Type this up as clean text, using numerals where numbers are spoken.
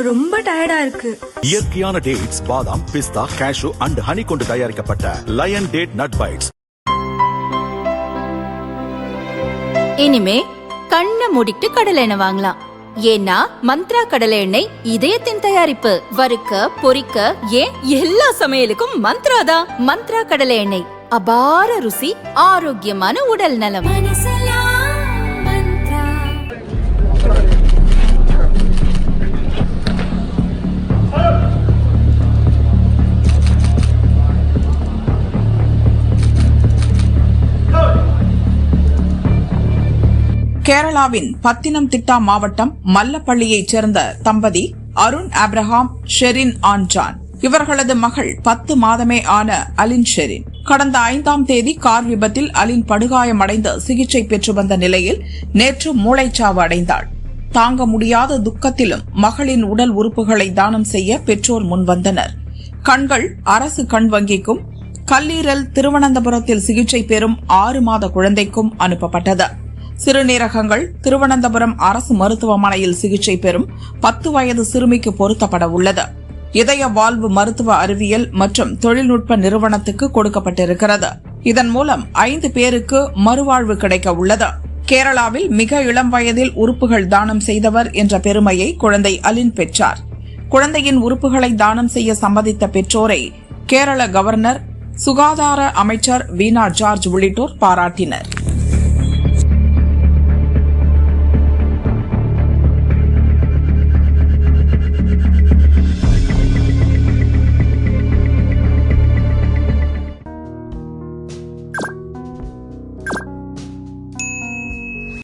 ரொம்ப டயர்டா இருக்கு. இயற்கையான டேட்ஸ், பாதாம், பிஸ்தா, கேஷு அண்ட் ஹனி கொண்டு தயாரிக்கப்பட்ட லயன் டேட் நட் பைட்ஸ். இனிமே கண்ணை மூடிட்டு கடலை எண்ணெய் வாங்கலாம். ஏன்னா மந்த்ரா கடலை எண்ணெய் இதயத்தின் தயாரிப்பு. வறுக்க, பொரிக்க, ஏன் எல்லா சமையலுக்கும் மந்த்ரா தான். மந்த்ரா கடலை எண்ணெய், அபார ருசி, ஆரோக்கியமான உடல் நலம். கேரளாவின் பத்தினம்திட்டா மாவட்டம் மல்லப்பள்ளியைச் சேர்ந்த தம்பதி அருண் ஆப்ரஹாம் ஷெரின் ஆன்ஜான். இவர்களது மகள் 10 மாதமே ஆன அலின் ஷெரின் கடந்த 5ஆம் தேதி கார் விபத்தில் அலின் படுகாயமடைந்து சிகிச்சை பெற்று வந்த நிலையில் நேற்று மூளைச்சாவு அடைந்தாள். தாங்க முடியாத துக்கத்திலும் மகளின் உடல் உறுப்புகளை தானம் செய்ய பெற்றோர் முன்வந்தனர். கண்கள் அரசு கண் வங்கிக்கும், கல்லீரல் திருவனந்தபுரத்தில் சிகிச்சை பெறும் 6 மாத குழந்தைக்கும் அனுப்பப்பட்டது. சிறுநீரகங்கள் திருவனந்தபுரம் அரசு மருத்துவமனையில் சிகிச்சை பெறும் 10 வயது சிறுமிக்கு பொருத்தப்பட உள்ளது. இதய வால்வு மருத்துவ அறிவியல் மற்றும் தொழில்நுட்ப நிறுவனத்துக்கு கொடுக்கப்பட்டிருக்கிறது. இதன் மூலம் 5 பேருக்கு மறுவாழ்வு கிடைக்க உள்ளது. கேரளாவில் மிக இளம் வயதில் உறுப்புகள் தானம் செய்தவர் என்ற பெருமையை குழந்தை அலின் பெற்றார். குழந்தையின் உறுப்புகளை தானம் செய்ய சம்மதித்த பெற்றோரை கேரள கவர்னர், சுகாதார அமைச்சர் வீனா ஜார்ஜ் உள்ளிட்டோர் பாராட்டினர்.